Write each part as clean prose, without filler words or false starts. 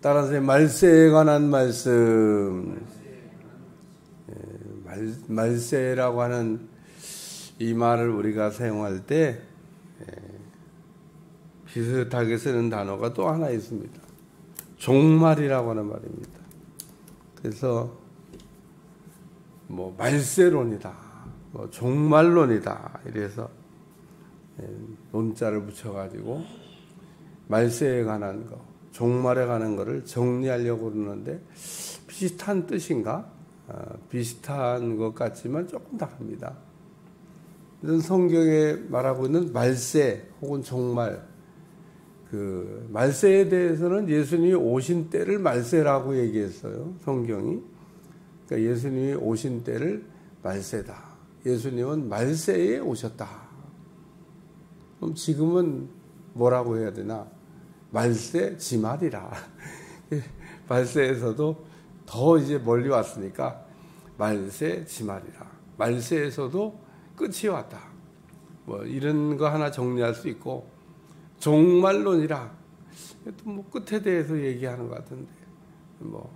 따라서 말세에 관한 말씀, 말세라고 하는 이 말을 우리가 사용할 때 비슷하게 쓰는 단어가 또 하나 있습니다. 종말이라고 하는 말입니다. 그래서 뭐 말세론이다, 뭐 종말론이다 이래서 논자를 붙여가지고 말세에 관한 거, 종말에 관한 거를 정리하려고 그러는데 비슷한 뜻인가? 비슷한 것 같지만 조금 다릅니다. 이런 성경에 말하고 있는 말세 혹은 종말, 그 말세에 대해서는 예수님이 오신 때를 말세라고 얘기했어요. 성경이. 그러니까 예수님이 오신 때를 말세다. 예수님은 말세에 오셨다. 그럼 지금은 뭐라고 해야 되나? 말세 지말이라. 말세에서도 더 이제 멀리 왔으니까 말세 지말이라. 말세에서도 끝이 왔다. 뭐 이런 거 하나 정리할 수 있고, 종말론이라. 또 뭐 끝에 대해서 얘기하는 것 같은데, 뭐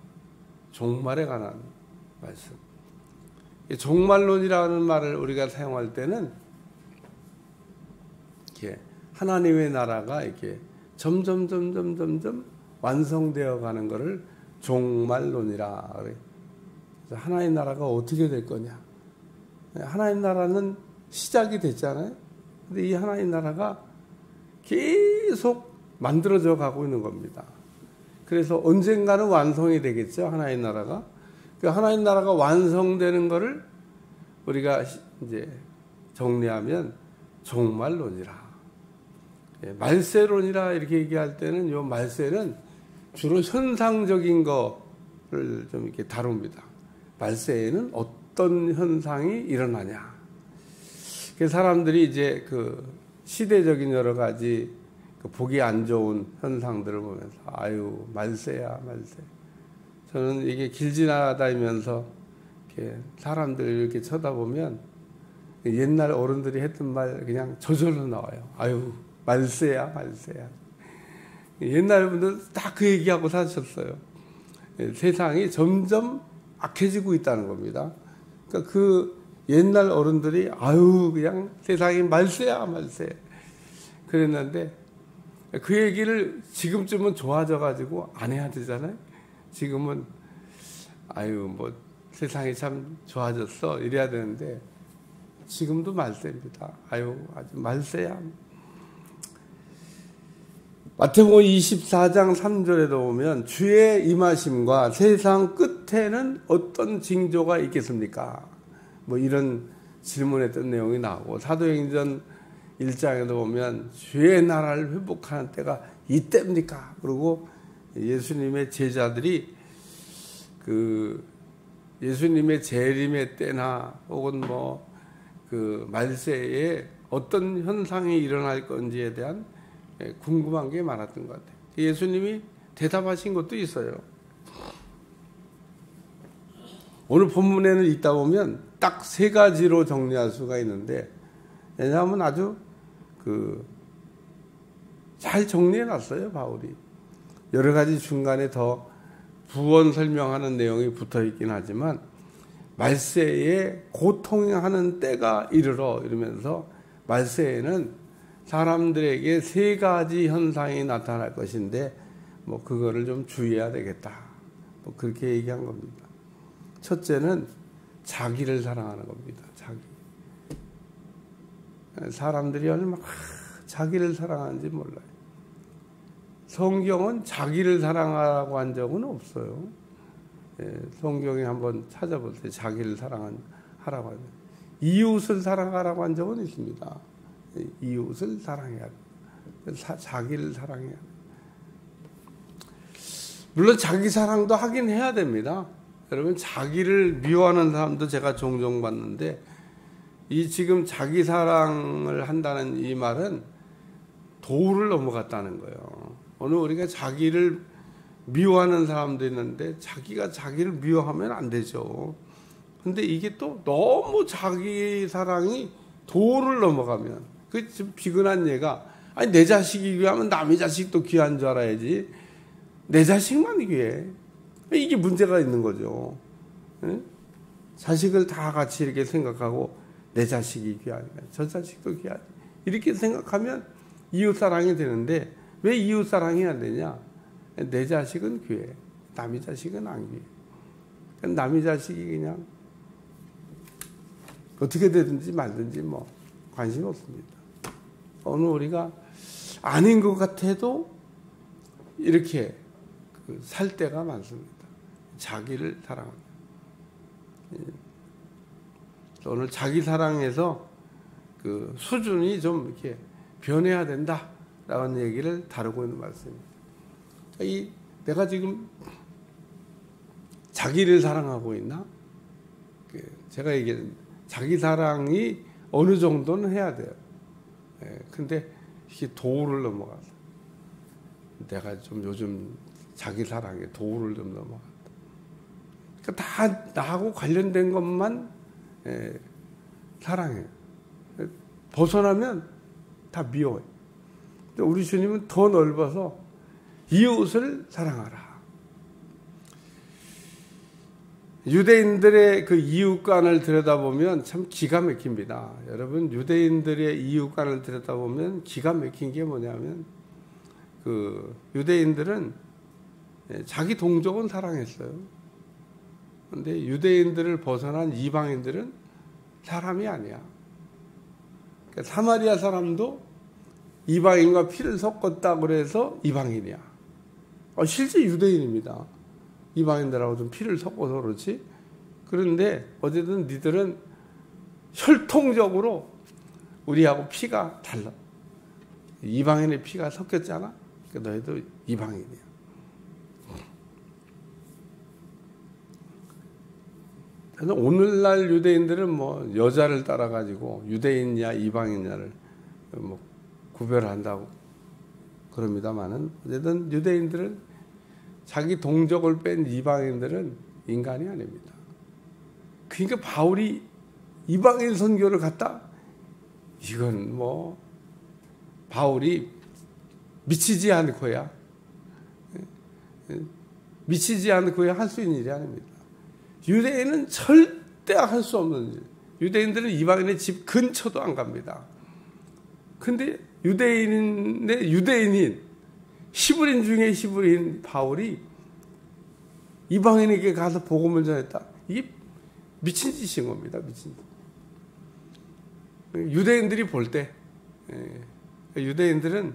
종말에 관한 말씀. 종말론이라는 말을 우리가 사용할 때는 이렇게 하나님의 나라가 이렇게 점점 완성되어 가는 것을 종말론이라 그래요. 하나님 나라가 어떻게 될 거냐? 하나님 나라는 시작이 됐잖아요. 근데 이 하나님 나라가 계속 만들어져 가고 있는 겁니다. 그래서 언젠가는 완성이 되겠죠, 하나님 나라가. 그 하나님 나라가 완성되는 것을 우리가 이제 정리하면 종말론이라. 말세론이라 이렇게 얘기할 때는 요 말세는 주로 현상적인 거를 좀 이렇게 다룹니다. 말세에는 어떤 현상이 일어나냐. 그 사람들이 이제 그 시대적인 여러 가지 그 보기 안 좋은 현상들을 보면서 아유 말세야 말세. 저는 이게 길 지나다니면서 이렇게 사람들 이렇게 쳐다보면 옛날 어른들이 했던 말 그냥 저절로 나와요. 아유 말세야 말세야. 옛날 분들 다 그 얘기하고 사셨어요. 세상이 점점 악해지고 있다는 겁니다. 그러니까 그 옛날 어른들이 아유 그냥 세상이 말세야 말세 그랬는데, 그 얘기를 지금쯤은 좋아져 가지고 안 해야 되잖아요. 지금은 아유 뭐 세상이 참 좋아졌어 이래야 되는데 지금도 말세입니다. 아유 아주 말세야. 마태복음 24장 3절에도 보면 주의 임하심과 세상 끝에는 어떤 징조가 있겠습니까? 뭐 이런 질문했던 내용이 나오고, 사도행전 1장에도 보면 주의 나라를 회복하는 때가 이때입니까? 그리고 예수님의 제자들이 그 예수님의 재림의 때나 혹은 뭐 그 말세에 어떤 현상이 일어날 건지에 대한 궁금한 게 많았던 것 같아요. 예수님이 대답하신 것도 있어요. 오늘 본문에는 있다 보면 딱 3가지로 정리할 수가 있는데, 왜냐하면 아주 잘 정리해 놨어요, 바울이. 여러 가지 중간에 더 부언 설명하는 내용이 붙어 있긴 하지만, 말세에 고통하는 때가 이르러 이러면서 말세에는 사람들에게 3가지 현상이 나타날 것인데 뭐 그거를 좀 주의해야 되겠다. 뭐 그렇게 얘기한 겁니다. 첫째는 자기를 사랑하는 겁니다. 자기. 사람들이 얼마나 자기를 사랑하는지 몰라요. 성경은 자기를 사랑하라고 한 적은 없어요. 성경에 한번 찾아보세요. 자기를 사랑하라고 하는. 이웃을 사랑하라고 한 적은 있습니다. 이웃을 사랑해야 돼. 자기를 사랑해야 돼. 물론 자기 사랑도 하긴 해야 됩니다. 여러분, 자기를 미워하는 사람도 제가 종종 봤는데, 이 지금 자기 사랑을 한다는 이 말은 도를 넘어갔다는 거예요. 오늘 우리가 자기를 미워하는 사람도 있는데 자기가 자기를 미워하면 안 되죠. 근데 이게 또 너무 자기 사랑이 도를 넘어가면, 그 좀 비근한 얘가, 아니 내 자식이 귀하면 남의 자식도 귀한 줄 알아야지. 내 자식만 귀해. 이게 문제가 있는 거죠. 자식을 다 같이 이렇게 생각하고 내 자식이 귀하니까 저 자식도 귀하지. 이렇게 생각하면 이웃사랑이 되는데 왜 이웃사랑이 안 되냐? 내 자식은 귀해. 남의 자식은 안 귀해. 남의 자식이 그냥 어떻게 되든지 말든지 뭐 관심 없습니다. 오늘 우리가 아닌 것 같아도 이렇게 살 때가 많습니다. 자기를 사랑합니다. 오늘 자기 사랑에서 그 수준이 좀 이렇게 변해야 된다라는 얘기를 다루고 있는 말씀입니다. 내가 지금 자기를 사랑하고 있나? 제가 얘기한 자기 사랑이 어느 정도는 해야 돼요. 근데 이게 도를 넘어가서 내가 좀 요즘 자기 사랑에 도를 좀 넘어갔다. 그러니까 다 나하고 관련된 것만 사랑해요. 벗어나면 다 미워요. 근데 우리 주님은 더 넓어서 이웃을 사랑하라. 유대인들의 그 이웃관을 들여다보면 참 기가 막힙니다. 여러분, 유대인들의 이웃관을 들여다보면 기가 막힌 게 뭐냐면, 그 유대인들은 자기 동족은 사랑했어요. 근데 유대인들을 벗어난 이방인들은 사람이 아니야. 그러니까 사마리아 사람도 이방인과 피를 섞었다고 그래서 이방인이야. 실제 유대인입니다. 이방인들하고 좀 피를 섞어서 그렇지. 그런데 어쨌든 니들은 혈통적으로 우리하고 피가 달라. 이방인의 피가 섞였잖아. 그러니까 너희도 이방인이야. 오늘날 유대인들은 뭐 여자를 따라가지고 유대인이냐 이방인이냐를 뭐 구별한다고 그럽니다만은 어쨌든 유대인들은 자기 동족을 뺀 이방인들은 인간이 아닙니다. 그러니까 바울이 이방인 선교를 갔다? 이건 뭐 바울이 미치지 않고야 할 수 있는 일이 아닙니다. 유대인은 절대 할 수 없는 일. 유대인들은 이방인의 집 근처도 안 갑니다. 근데 유대인인 히브리인 중에 히브리인 바울이 이방인에게 가서 복음을 전했다. 이게 미친 짓인 겁니다. 미친 짓. 유대인들이 볼 때 유대인들은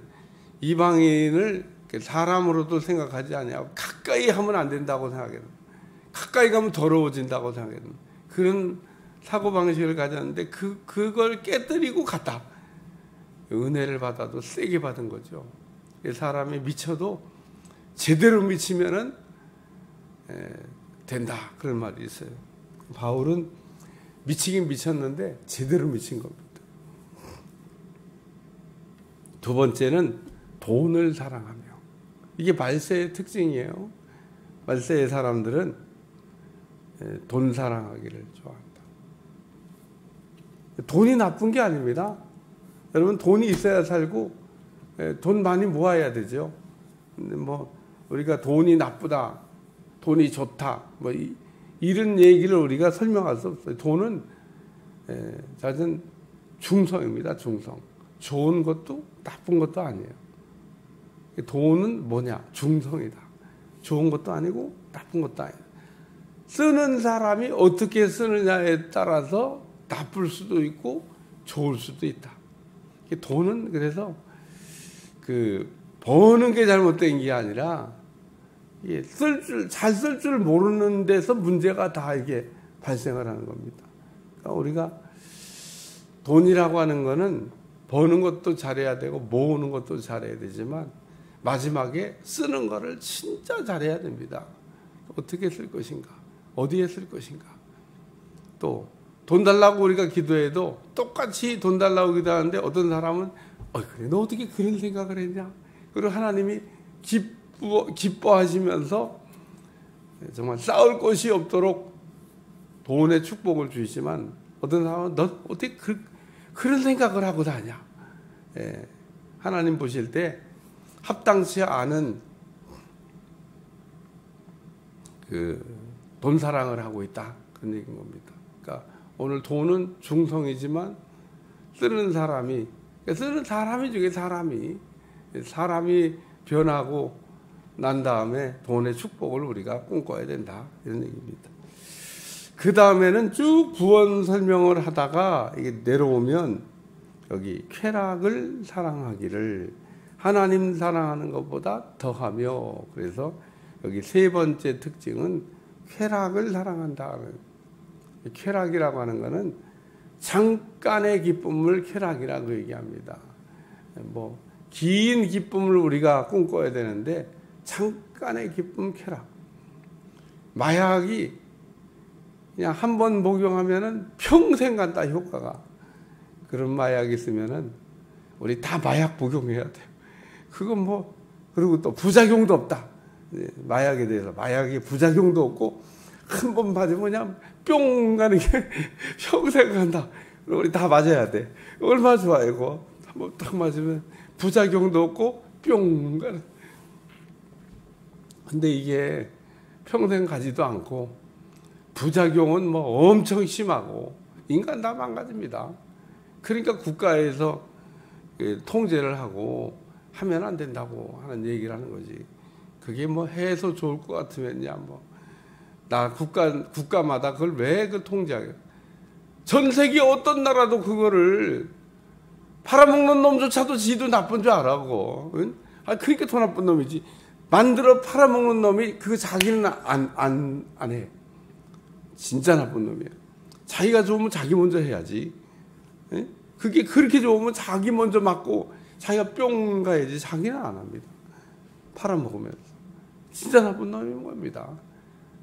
이방인을 사람으로도 생각하지 않냐고 가까이 하면 안 된다고 생각해요. 가까이 가면 더러워진다고 생각해요. 그런 사고방식을 가졌는데 그걸 깨뜨리고 갔다. 은혜를 받아도 세게 받은 거죠. 사람이 미쳐도 제대로 미치면은 된다. 그런 말이 있어요. 바울은 미치긴 미쳤는데 제대로 미친 겁니다. 두 번째는 돈을 사랑하며. 이게 말세의 특징이에요. 말세의 사람들은 돈 사랑하기를 좋아한다. 돈이 나쁜 게 아닙니다. 여러분, 돈이 있어야 살고 돈 많이 모아야 되죠. 근데 뭐 우리가 돈이 나쁘다, 돈이 좋다, 뭐 이런 얘기를 우리가 설명할 수 없어요. 돈은 사실은 중성입니다. 중성. 좋은 것도 나쁜 것도 아니에요. 돈은 뭐냐? 중성이다. 좋은 것도 아니고 나쁜 것도 아니에요. 쓰는 사람이 어떻게 쓰느냐에 따라서 나쁠 수도 있고 좋을 수도 있다. 돈은 그래서 버는 게 잘못된 게 아니라 잘 쓸 줄 모르는 데서 문제가 다 이게 발생을 하는 겁니다. 그러니까 우리가 돈이라고 하는 거는 버는 것도 잘해야 되고 모으는 것도 잘해야 되지만 마지막에 쓰는 거를 진짜 잘해야 됩니다. 어떻게 쓸 것인가? 어디에 쓸 것인가? 또 돈 달라고 우리가 기도해도 똑같이 돈 달라고 기도하는데 어떤 사람은 그래 너 어떻게 그런 생각을 했냐? 그리고 하나님이 기뻐하시면서 정말 싸울 것이 없도록 돈의 축복을 주시지만 어떤 사람은 너 어떻게 그런 생각을 하고 다냐? 하나님 보실 때 합당치 않은 돈 사랑을 하고 있다. 그런 얘기인 겁니다. 그러니까 오늘 돈은 중성이지만 쓰는 사람이 중에 사람이 변하고 난 다음에 돈의 축복을 우리가 꿈꿔야 된다. 이런 얘기입니다. 그 다음에는 쭉 구원 설명을 하다가 이게 내려오면 여기 쾌락을 사랑하기를 하나님 사랑하는 것보다 더하며, 그래서 여기 세 번째 특징은 쾌락을 사랑한다. 쾌락이라고 하는 것은 잠깐의 기쁨을 쾌락이라고 얘기합니다. 뭐 긴 기쁨을 우리가 꿈꿔야 되는데 잠깐의 기쁨 쾌락. 마약이 그냥 한 번 복용하면은 평생 간다, 효과가. 그런 마약이 있으면은 우리 다 마약 복용해야 돼요. 그건 뭐, 그리고 또 부작용도 없다. 마약에 대해서. 마약이 부작용도 없고, 한 번 맞으면 그냥 뿅 가는 게 평생 간다. 우리 다 맞아야 돼. 얼마나 좋아, 이거. 한 번 딱 맞으면 부작용도 없고, 뿅 가는. 근데 이게 평생 가지도 않고, 부작용은 뭐 엄청 심하고, 인간 다 망가집니다. 그러니까 국가에서 통제를 하고 하면 안 된다고 하는 얘기를 하는 거지. 그게 뭐 해서 좋을 것 같으면야 뭐. 나 국가마다 그걸 왜 통제하게. 전 세계 어떤 나라도 그거를 팔아먹는 놈조차도 지도 나쁜 줄 알아고. 아, 그러니까 더 나쁜 놈이지. 만들어 팔아먹는 놈이 그거 자기는 안 해. 진짜 나쁜 놈이야. 자기가 좋으면 자기 먼저 해야지. 에? 그게 그렇게 좋으면 자기 먼저 맞고 자기가 뿅 가야지. 자기는 안 합니다. 팔아먹으면서. 진짜 나쁜 놈인 겁니다.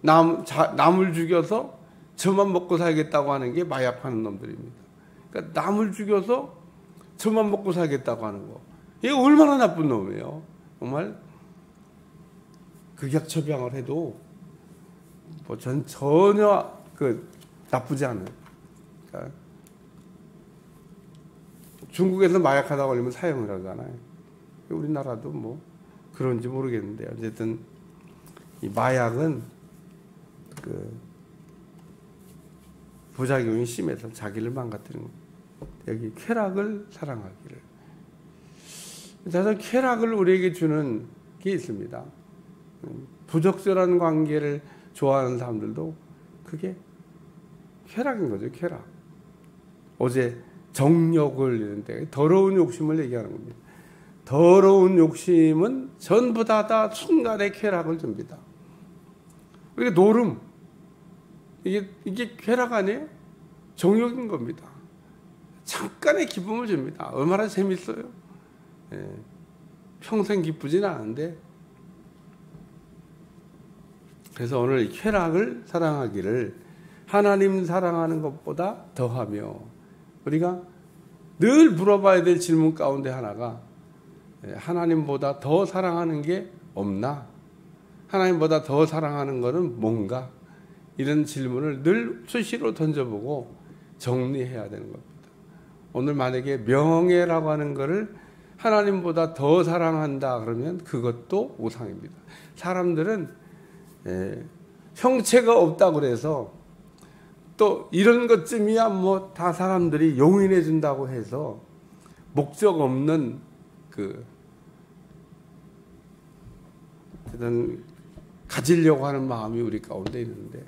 남을 죽여서 저만 먹고 살겠다고 하는 게 마약 파는 놈들입니다. 그러니까 남을 죽여서 저만 먹고 살겠다고 하는 거. 이게 얼마나 나쁜 놈이에요. 정말 극약 처방을 해도 뭐 전혀 나쁘지 않아요. 그러니까 중국에서 마약하다 걸리면 사형을 하잖아요. 우리나라도 뭐 그런지 모르겠는데 어쨌든 이 마약은 부작용이 심해서 자기를 망가뜨리는 거예요. 여기 쾌락을 사랑하기를. 그래서 쾌락을 우리에게 주는 게 있습니다. 부적절한 관계를 좋아하는 사람들도 그게 쾌락인 거죠. 쾌락. 어제 정욕을 이런데 더러운 욕심을 얘기하는 겁니다. 더러운 욕심은 전부 다 순간의 쾌락을 줍니다. 이게 노름, 이게 쾌락 아니에요? 정욕인 겁니다. 잠깐의 기쁨을 줍니다. 얼마나 재밌어요. 예, 평생 기쁘지는 않은데. 그래서 오늘 이 쾌락을 사랑하기를 하나님 사랑하는 것보다 더하며, 우리가 늘 물어봐야 될 질문 가운데 하나가 하나님보다 더 사랑하는 게 없나? 하나님보다 더 사랑하는 것은 뭔가? 이런 질문을 늘 수시로 던져보고 정리해야 되는 겁니다. 오늘 만약에 명예라고 하는 것을 하나님보다 더 사랑한다 그러면 그것도 우상입니다. 사람들은 형체가 없다고 그래서 또 이런 것쯤이야 뭐 다 사람들이 용인해 준다고 해서 목적 없는 가지려고 하는 마음이 우리 가운데 있는데,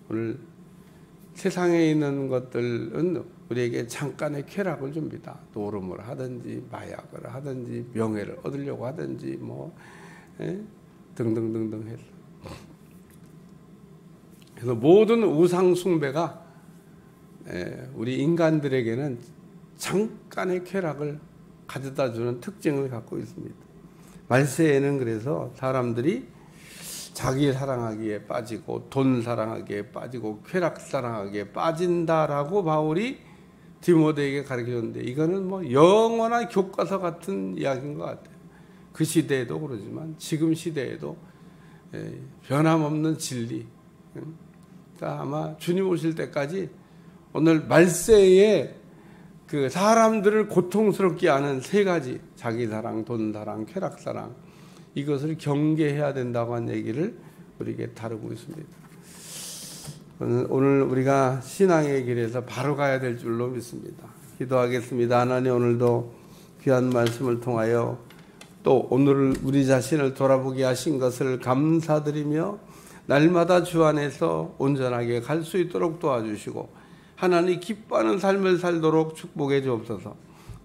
오늘 세상에 있는 것들은 우리에게 잠깐의 쾌락을 줍니다. 노름을 하든지 마약을 하든지 명예를 얻으려고 하든지 뭐 등등등등 해서. 그래서 모든 우상 숭배가 우리 인간들에게는 잠깐의 쾌락을 가져다 주는 특징을 갖고 있습니다. 말세에는 그래서 사람들이 자기 사랑하기에 빠지고 돈 사랑하기에 빠지고 쾌락 사랑하기에 빠진다라고 바울이 디모데에게 가르쳐줬는데, 이거는 뭐 영원한 교과서 같은 이야기인 것 같아요. 그 시대에도 그러지만 지금 시대에도 변함없는 진리. 그러니까 아마 주님 오실 때까지 오늘 말세에 그 사람들을 고통스럽게 하는 세 가지, 자기 사랑, 돈 사랑, 쾌락 사랑, 이것을 경계해야 된다고 한 얘기를 우리에게 다루고 있습니다. 오늘 우리가 신앙의 길에서 바로 가야 될 줄로 믿습니다. 기도하겠습니다. 하나님, 오늘도 귀한 말씀을 통하여 또 오늘 우리 자신을 돌아보게 하신 것을 감사드리며 날마다 주 안에서 온전하게 갈 수 있도록 도와주시고 하나님 기뻐하는 삶을 살도록 축복해 주옵소서.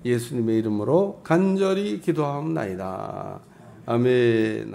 예수님의 이름으로 간절히 기도하옵나이다. 아멘.